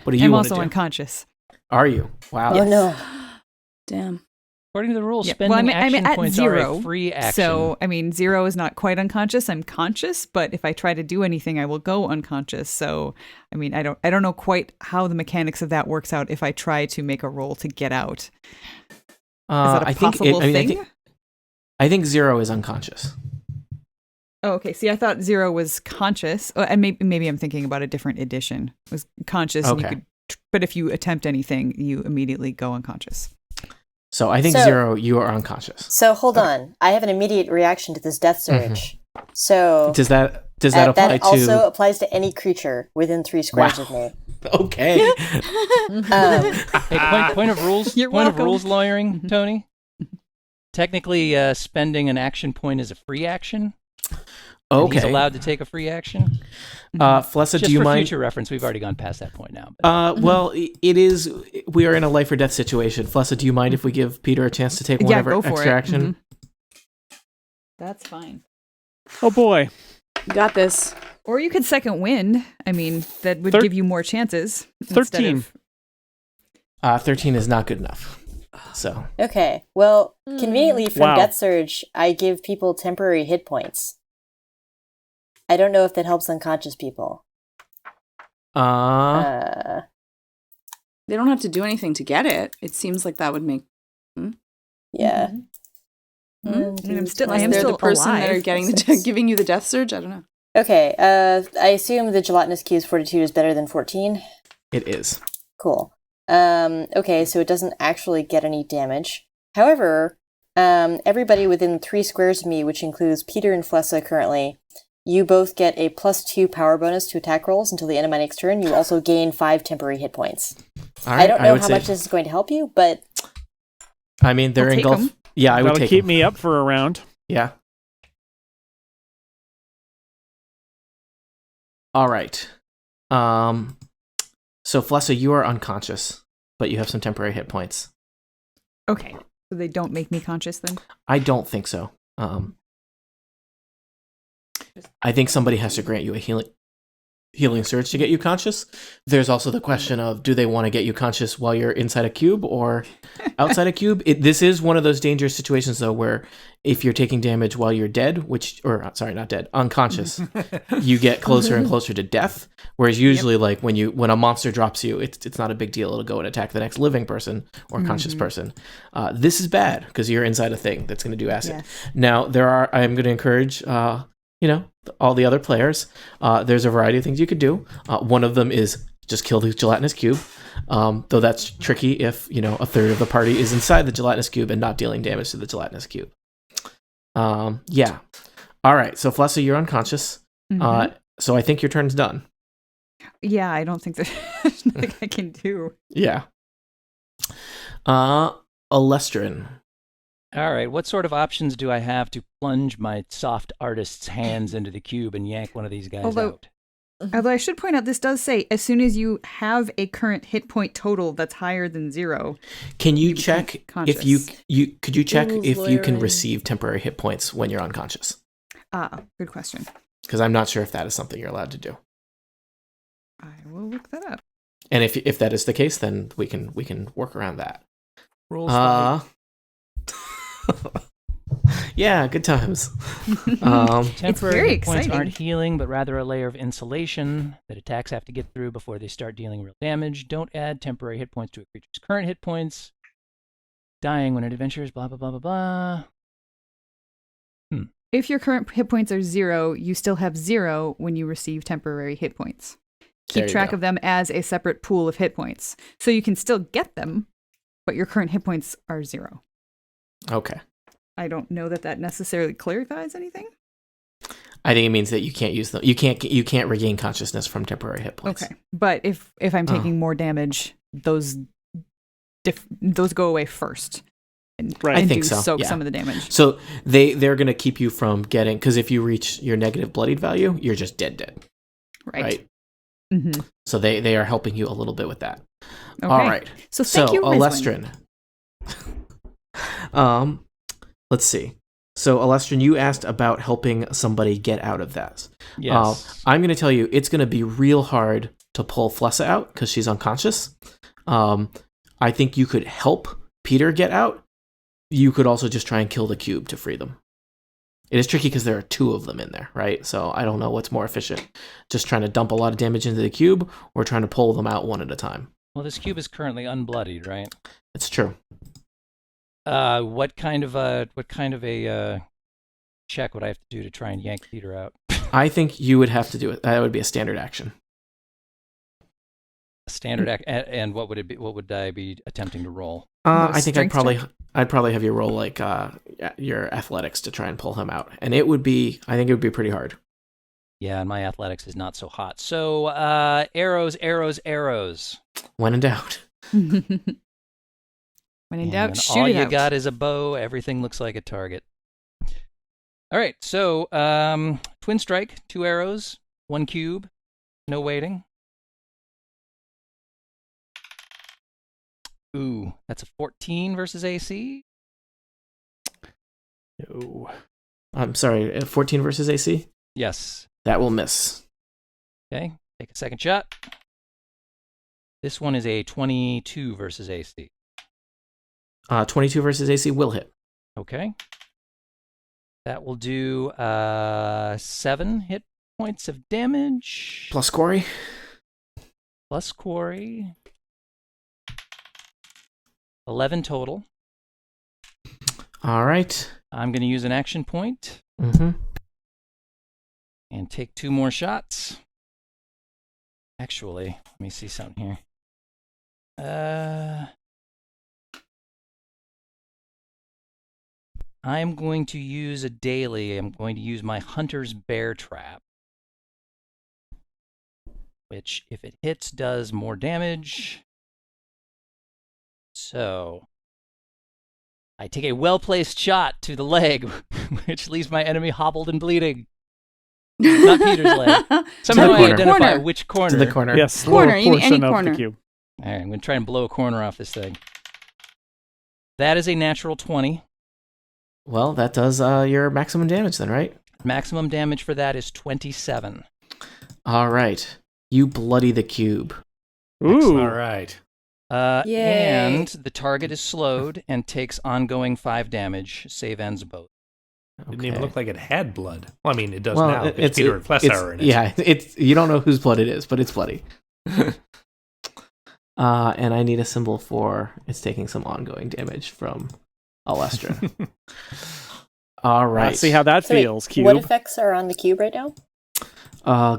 What do you I'm want also to do? unconscious. Are you? Wow. Oh no. Damn. According to the rules, Yeah, spending well, I'm action at points zero, are a free action. So, 0 is not quite unconscious. I'm conscious, but if I try to do anything, I will go unconscious. So, I don't know quite how the mechanics of that works out if I try to make a roll to get out. Is that a possible thing? I think 0 is unconscious. Oh, okay. See, I thought 0 was conscious. Oh, and maybe I'm thinking about a different edition. It was conscious, and you Okay. could, but if you attempt anything, you immediately go unconscious. So I think So- 0, you are unconscious. So hold on. I have an immediate reaction to this death surge. So Does that apply that to? also applies to any creature within 3 squares Wow. of me. Okay. Hey, point of rules. You're point welcome. of rules lawyering, Tony. Technically, spending an action point is a free action. And Okay. he's allowed to take a free action. Flessa, Just do you for mind? future reference, we've already gone past that point now. But. Well, it is. We are in a life or death situation. Flessa, do you mind if we give Peter a chance to take one go for extra it. action? That's fine. Oh boy. You got this. Or you could second wind. I mean, that would give you more chances. 13. 13 is not good enough. So Okay. Well, conveniently from Wow. Death Surge, I give people temporary hit points. I don't know if that helps unconscious people. They don't have to do anything to get it. It seems like that would make. Yeah. I mean, I'm still Unless they're the person alive. that are giving you the death surge. I don't know. Okay. I assume the gelatinous cube's fortitude is better than 14. it is. Cool. Okay, so it doesn't actually get any damage. However, everybody within 3 squares of me, which includes Peter and Flessa currently, you both get a +2 power bonus to attack rolls until the end of my next turn. You also gain 5 temporary hit points. All right, I don't know would how say- much this is going to help you, but I mean, they're I'll take engulfed. 'em. Yeah, I would That'll take keep 'em. me up for a round. Yeah. All right. So Flessa, you are unconscious, but you have some temporary hit points. Okay. So they don't make me conscious then? I don't think so. I think somebody has to grant you a healing surge to get you conscious. There's also the question of, do they want to get you conscious while you're inside a cube or outside a cube? This is one of those dangerous situations, though, where if you're taking damage while you're dead, not dead, unconscious, you get closer and closer to death. Whereas usually, like when a monster drops you, it's not a big deal. It'll go and attack the next living person or conscious person. This is bad because you're inside a thing that's going to do acid. Yes. Now, I am going to encourage, all the other players. There's a variety of things you could do. One of them is just kill the gelatinous cube, though that's tricky if, a third of the party is inside the gelatinous cube and not dealing damage to the gelatinous cube. Yeah. All right, so Flessa, you're unconscious. So I think your turn's done. Yeah, I don't think there's nothing I can do. Yeah. Alestrin. All right, what sort of options do I have to plunge my soft artist's hands into the cube and yank one of these guys out? Although I should point out, this does say as soon as you have a current hit point total that's higher than 0. Can you You become check conscious. if could you check Rules if you can lawyering. receive temporary hit points when you're unconscious? Good question. Because I'm not sure if that is something you're allowed to do. I will look that up. And if that is the case, then we can work around that. Rules. Fight. Yeah, good times. Temporary very hit points exciting. aren't healing, but rather a layer of insulation that attacks have to get through before they start dealing real damage. Don't add temporary hit points to a creature's current hit points. Dying when it adventures, blah, blah, blah, blah, blah. If your current hit points are 0, you still have 0 when you receive temporary hit points. There Keep you track go. of them as a separate pool of hit points. So you can still get them, but your current hit points are 0. Okay. I don't know that necessarily clarifies anything. I think it means that you can't use them. You can't regain consciousness from temporary hit points. Okay. But if I'm taking more damage, those go away first. And Right. I and think do so, soak yeah. some of the damage. So they're going to keep you from getting, because if you reach your negative bloodied value, you're just dead. Right. Mm-hmm. So they are helping you a little bit with that. Okay. All right. So thank you, Rizwin. Alestrin. Let's see. So Alestrin, you asked about helping somebody get out of that. Yes. I'm going to tell you, it's going to be real hard to pull Flessa out because she's unconscious. I think you could help Peter get out. You could also just try and kill the cube to free them. It is tricky because there are 2 of them in there, right? So I don't know what's more efficient. Just trying to dump a lot of damage into the cube or trying to pull them out one at a time. Well, this cube is currently unbloodied, right? It's true. What kind of a check would I have to do to try and yank Peter out? I think you would have to do it. That would be a standard action. Standard and what would it be? What would I be attempting to roll? I think I'd strength probably have you roll like your athletics to try and pull him out, and I think it would be pretty hard. Yeah, and my athletics is not so hot. So arrows. When When in doubt. in doubt, And shoot all it you out. got is a bow. Everything looks like a target. All right, so Twin strike, 2 arrows, 1 cube, no waiting. Ooh, that's a 14 versus AC. No. I'm sorry, 14 versus AC? Yes. That will miss. Okay, take a second shot. This one is a 22 versus AC. 22 versus AC will hit. Okay. That will do 7 hit points of damage. Plus Quarry. Plus Quarry. 11 total. All right. I'm going to use an action point Mm-hmm. and take 2 more shots. Actually, let me see something here. I'm going to use a daily. I'm going to use my Hunter's Bear Trap, which, if it hits, does more damage. So, I take a well-placed shot to the leg, which leaves my enemy hobbled and bleeding. Not Peter's leg. Somehow I corner. identify Corner. which corner. To the corner. Yes, Corner, lower you mean any portion of corner. the cube. All right, I'm going to try and blow a corner off this thing. That is a natural 20. Well, that does your maximum damage then, right? Maximum damage for that is 27. All right. You bloody the cube. Ooh. All right. Yay. And the target is slowed and takes ongoing 5 damage. Save ends both. Didn't even look like it had blood. Well, I mean, it does Well, now. Because Peter and Flessa are in it. Yeah, you don't know whose blood it is, but it's bloody. And I need a symbol for it's taking some ongoing damage from Alestra. All right. Let's see how that So wait, feels, cube. What effects are on the cube right now?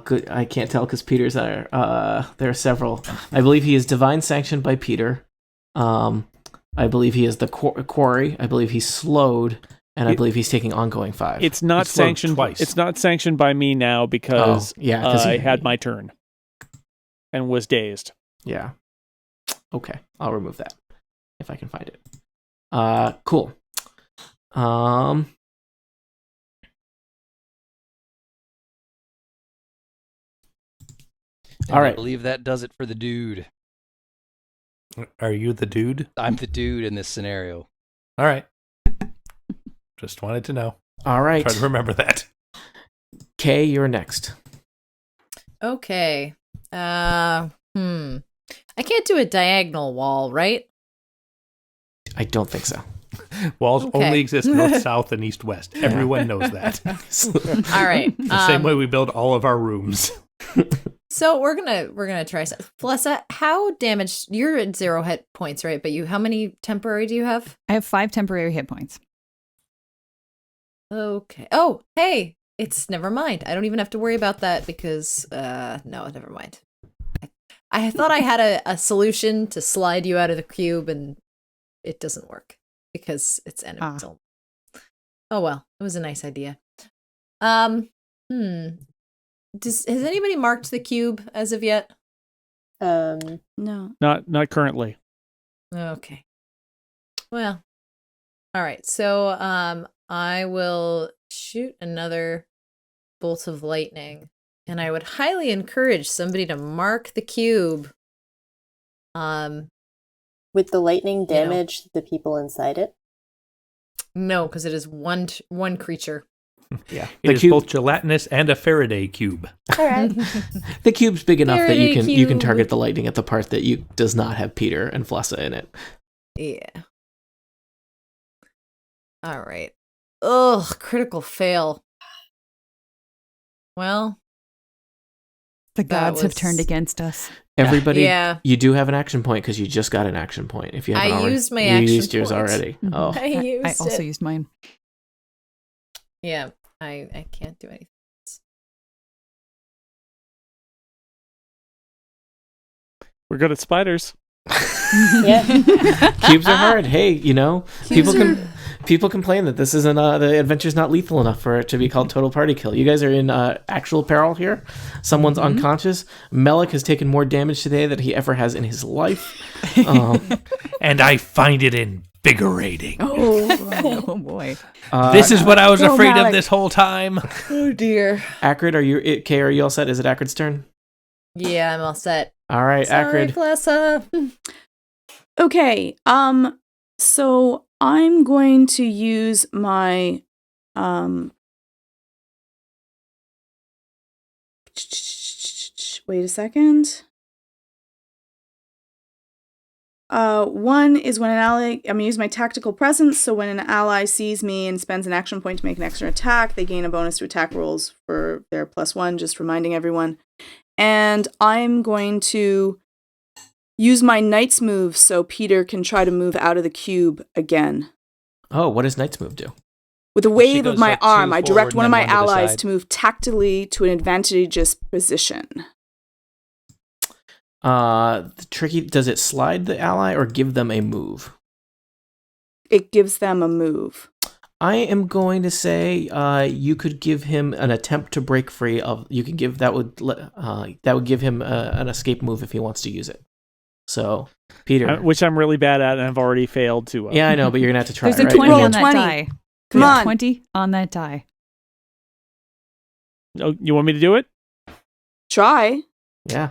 Good. I can't tell because Peter's there. There are several. I believe he is divine sanctioned by Peter. I believe he is the quarry. I believe he's slowed, and I believe he's taking ongoing 5. It's not It's slowed sanctioned. twice. It's not sanctioned by me now because yeah, 'cause I he- had my turn and was dazed. Yeah. Okay, I'll remove that if I can find it. Cool. And All I right. believe that does it for the dude. Are you the dude? I'm the dude in this scenario. All right. Just wanted to know. All right. Try to remember that. Kay, you're next. Okay. I can't do a diagonal wall, right? I don't think so. Walls Okay. only exist north, south, and east, west. Everyone knows that. All right. The same way we build all of our rooms. So we're gonna try. Flessa, how damaged? You're at 0 hit points, right? But how many temporary do you have? I have 5 temporary hit points. Okay. Oh, hey, it's never mind. I don't even have to worry about that because no, never mind. I thought I had a solution to slide you out of the cube, and it doesn't work because it's enemy zone. Oh well, it was a nice idea. Has anybody marked the cube as of yet? No. Not currently. Okay. Well, all right. So I will shoot another bolt of lightning, and I would highly encourage somebody to mark the cube. With the lightning damage the people inside it? No, because it is one creature. Yeah. It is both gelatinous and a Faraday cube. All right. The cube's big enough that you Faraday can cube. target the lightning at the part that does not have Peter and Flessa in it. Yeah. All right. Ugh, critical fail. Well, The That gods have was- turned against us. Everybody, Yeah. you do have an action point because you just got an action point. If you haven't I already, used my you action used yours point. already. Mhm. Oh, I used I also it. used mine. Yeah, I can't do anything. We're good at spiders. Yeah. cubes are hard. Hey, people Cubes people complain that this isn't the adventure's not lethal enough for it to be called total party kill. You guys are in actual peril here. Someone's unconscious. Melik has taken more damage today than he ever has in his life. And I find it in invigorating. Oh boy. This is what I was Go, afraid of Malik. this whole time. Oh dear. Acrid, Kay, are you all set? Is it Acrid's turn? Yeah, I'm all set. All right, Sorry, Acrid. Flessa. Okay. So I'm going to use my wait a second. One is when an ally, I'm gonna use my tactical presence, so when an ally sees me and spends an action point to make an extra attack, they gain a bonus to attack rolls for their +1, just reminding everyone. And I'm going to use my knight's move so Peter can try to move out of the cube again. Oh, what does Knight's move do? With a wave of goes, my like, two arm, I direct forward one of and my then one to the allies side. to move tactically to an advantageous position. Tricky, does it slide the ally or give them a move? It gives them a move. I am going to say you could give him an attempt to break free of. You can give that would give him an escape move if he wants to use it. So, Peter, Which I'm really bad at and I've already failed to. yeah, I know, but you're gonna have to try. There's a right? 20 Roll on that 20. die. Come There's a on. 20 on that die. Oh, you want me to do it? Try. Yeah.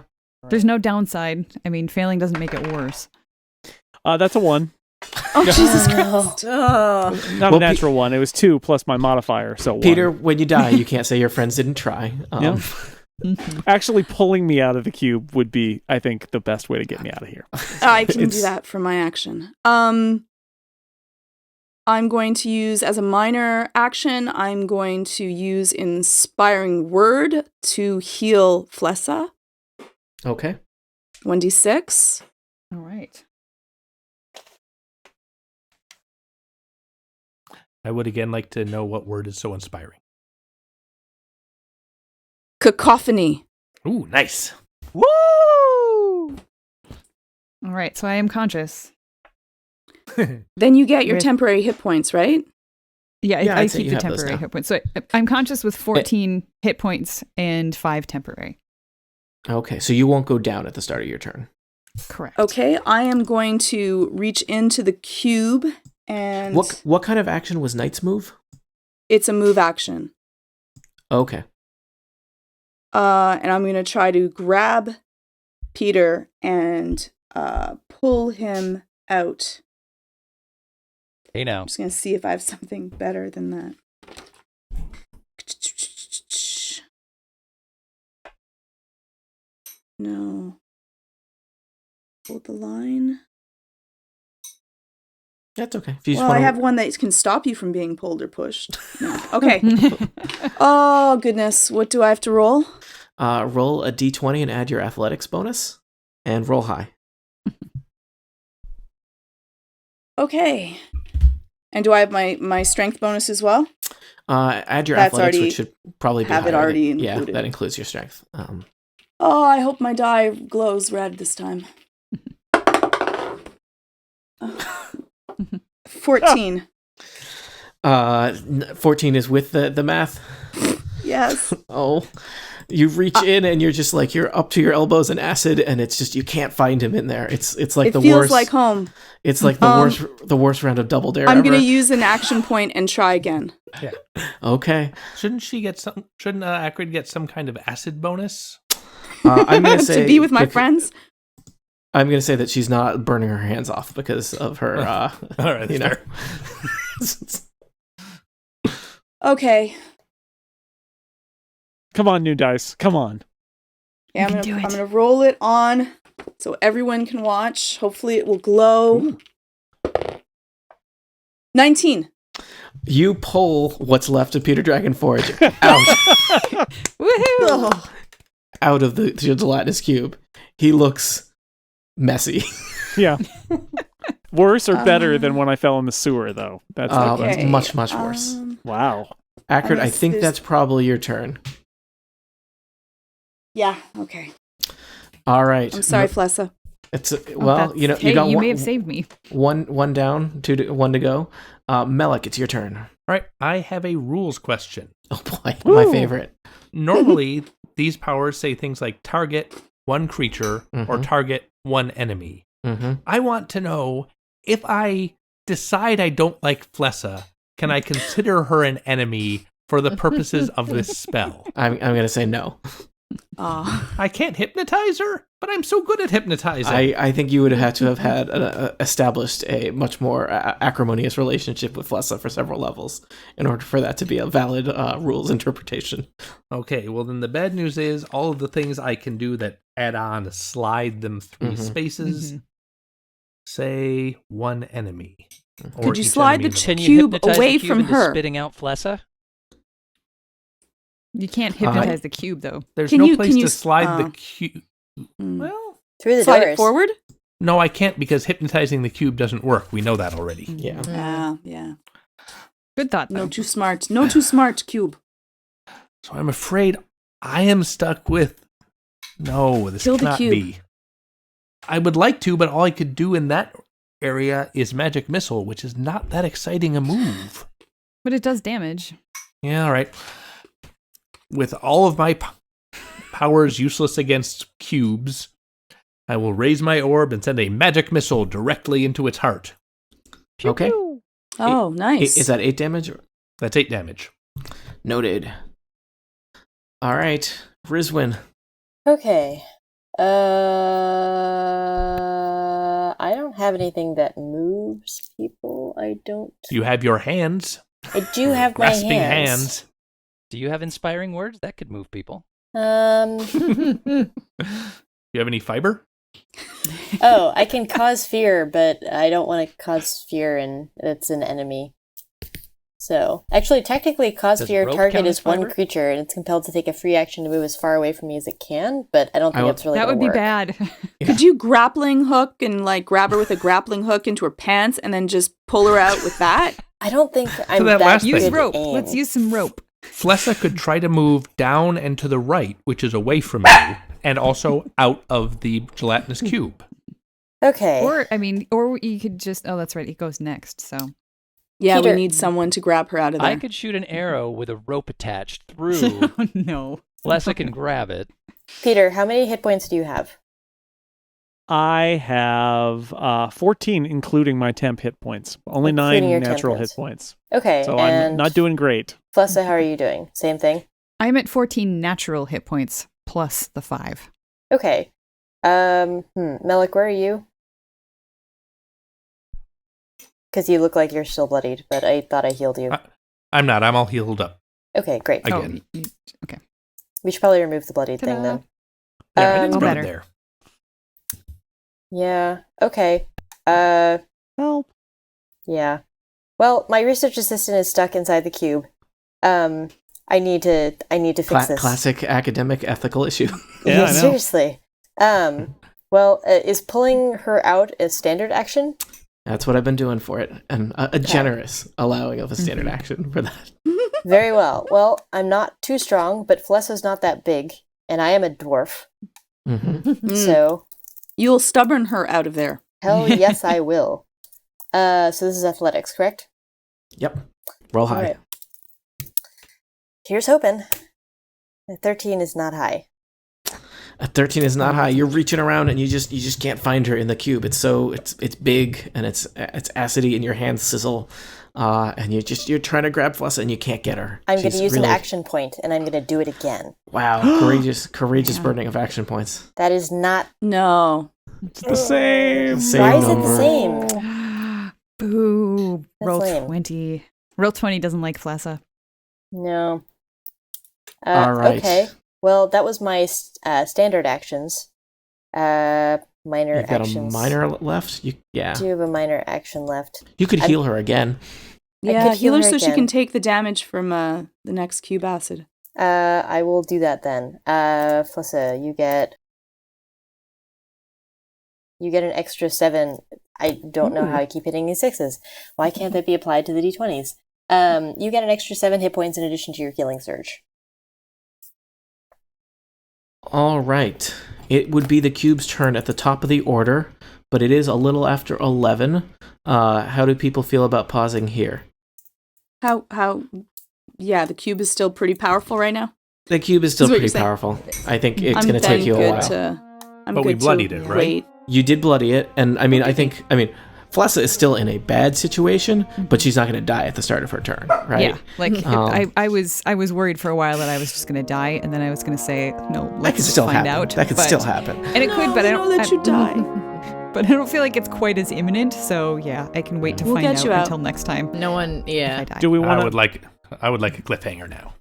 There's no downside. I mean, failing doesn't make it worse. That's a 1. Oh, Jesus No. Christ. Not Well, a natural 1. It was 2 plus my modifier, so 1. Peter, when you die, you can't say your friends didn't try. Yeah. Actually pulling me out of the cube would be, I think, the best way to get me out of here. I can do It's- that for my action. I'm going to use, as a minor action, I'm going to use Inspiring Word to heal Flessa. Okay. 1d6. All right. I would again like to know what word is so inspiring. Cacophony. Ooh, nice. Woo! All right. So I am conscious. Then you get your With- temporary hit points, right? Yeah, Yeah, I I'd say keep you the have those temporary now. hit points. So I'm conscious with 14 hit points and 5 temporary. Okay, so you won't go down at the start of your turn. Correct. Okay, I am going to reach into the cube and What kind of action was Knight's move? it's a move action. Okay. And I'm going to try to grab Peter and pull him out. Hey now. I'm just going to see if I have something better than that. No. Hold the line. That's okay. If you just Well, I wanna- have one that can stop you from being pulled or pushed. No. Okay. Oh, goodness. What do I have to roll? roll a d20 and add your athletics bonus, and roll high. Okay. And do I have my strength bonus as well? Add your That's athletics, already- which should probably be have it higher already than- included. Yeah, that includes your strength. Oh, I hope my die glows red this time. 14. 14 is with the math. Yes. Oh, you reach in and you're just like you're up to your elbows in acid, and it's just you can't find him in there. It's like It the feels worst. like home. It's like the worst round of Double Dare I'm ever. going to use an action point and try again. Okay, Shouldn't she get some? Shouldn't Acrid get some kind of acid bonus? I'm gonna say to be with my bec- friends. I'm gonna say that she's not burning her hands off because of her. All right, you know. Okay. Come on, new dice. Come on. Yeah, You can do it. I'm gonna roll it on so everyone can watch. Hopefully it will glow. 19. You pull what's left of Peter Dragonforge out Woohoo! out of the gelatinous cube. He looks messy. Yeah. Worse or better than when I fell in the sewer, though? That's the Okay. question. Much worse. Wow. Acrid, I guess think there's- that's probably your turn. Yeah, okay. All right. I'm sorry, Flessa. It's Oh, well, that's- you know, hey, you got you one, may have saved me. one down, one to go. Melik, it's your turn. All right, I have a rules question. Oh boy, my Woo. favorite. Normally, these powers say things like target one creature or Mhm. target one enemy. Mm-hmm. I want to know if I decide I don't like Flessa, can I consider her an enemy for the purposes of this spell? I'm going to say no. I can't hypnotize her, but I'm so good at hypnotizing. I think you would have to have had established a much more acrimonious relationship with Flessa for several levels in order for that to be a valid rules interpretation. Okay, well then the bad news is all of the things I can do that add on to slide them 3 spaces, say one enemy. Or Could you each slide enemy the in Can you cube hypnotize away the cube from into her? spitting out Flessa? You can't hypnotize the cube, though. There's Can no you- place can you to s- slide the cube. Well, Through the Slide doors. it forward? no, I can't because hypnotizing the cube doesn't work. We know that already. Yeah. Yeah. Good thought, though. No too smart. No too smart, cube. So I'm afraid I am stuck with. No, this Kill the cannot cube. be. I would like to, but all I could do in that area is magic missile, which is not that exciting a move. But it does damage. Yeah, all right. With all of my powers useless against cubes, I will raise my orb and send a magic missile directly into its heart. Okay. Oh, nice. Is that 8 damage? That's 8 damage. Noted. All right. Rizwin. Okay. I don't have anything that moves people. I don't. You have your hands, I do have my grasping hands. Do you have inspiring words? That could move people. You have any fiber? Oh, I can cause fear, but I don't want to cause fear and it's an enemy. So, actually, technically, cause Does fear rope target count is as one fiber? creature, and it's compelled to take a free action to move as far away from me as it can. But I don't think that's really That gonna would be work. bad. Could you grappling hook and like grab her with a grappling hook into her pants and then just pull her out with that? I don't think I'm that that last good thing. Use at rope. aim. Let's use some rope. Flessa could try to move down and to the right, which is away from you, and also out of the gelatinous cube. Okay. Or you could just. Oh, that's right. It goes next. So Yeah, Peter. we need someone to grab her out of there. I could shoot an arrow with a rope attached through. oh, no. Flessa can grab it. Peter, how many hit points do you have? I have 14, including my temp hit points. Only Including 9 your temp natural hits. hit points. Okay. So and I'm not doing great. Flessa, how are you doing? Same thing? I'm at 14 natural hit points plus the 5. Okay. Melik, where are you? Because you look like you're still bloodied, but I thought I healed you. I'm not. I'm all healed up. Okay, great. Again. Okay. We should probably remove the bloodied thing Ta-da. then. Yeah, I Um, didn't Oh, run better. there. Yeah. Okay. Help. Yeah. Well, my research assistant is stuck inside the cube. I need to fix this. Classic academic ethical issue. Yeah, I know. Seriously. Well, is pulling her out a standard action? That's what I've been doing for it. And a generous allowing of a standard action for that. Very well. Well, I'm not too strong, but Flessa's not that big, and I am a dwarf. Mm-hmm. So, You'll stubborn her out of there. hell yes, I will. So this is athletics, correct? Yep. Roll high. All right. Here's hoping. A 13 is not high. A 13 is not high. You're reaching around and you just can't find her in the cube. It's big and it's acidy and your hands sizzle. And you're trying to grab Flessa and you can't get her. I'm going to She's use really- an action point, and I'm going to do it again. Wow, courageous burning of action points. That is not. No. It's the same. Same Why is it number. the same? Boo. That's Roll lame. 20. Roll 20 doesn't like Flessa. No. All right. Okay. Well, that was my standard actions. Minor You've got actions. a minor left. I do have a minor action left. You could heal her again. I Yeah, could heal heal her her so she again. can take the damage from the next cube acid. I will do that then. Flessa, you get an extra 7. I don't know how I keep hitting these 6s. Why can't that be applied to the d20s? You get an extra 7 hit points in addition to your healing surge. All right. It would be the cube's turn at the top of the order, but it is a little after 11. How do people feel about pausing here? How yeah, the cube is still pretty powerful right now. The cube is still Is what pretty you're saying. powerful. I think it's I'm going to take then you a good while. to I'm But we good to bloodied it, right? wait. You did bloody it, and I think Flessa is still in a bad situation, but she's not going to die at the start of her turn, right? Yeah, like I was worried for a while that I was just going to die, and then I was going to say, no, That let's could just still find happen. out. That could still happen. And it could, but I don't know that you die. But I don't feel like it's quite as imminent, so yeah, I can wait to We'll find get out you out. until next time. No one, If I yeah. die. Do we I want would to? like a cliffhanger now.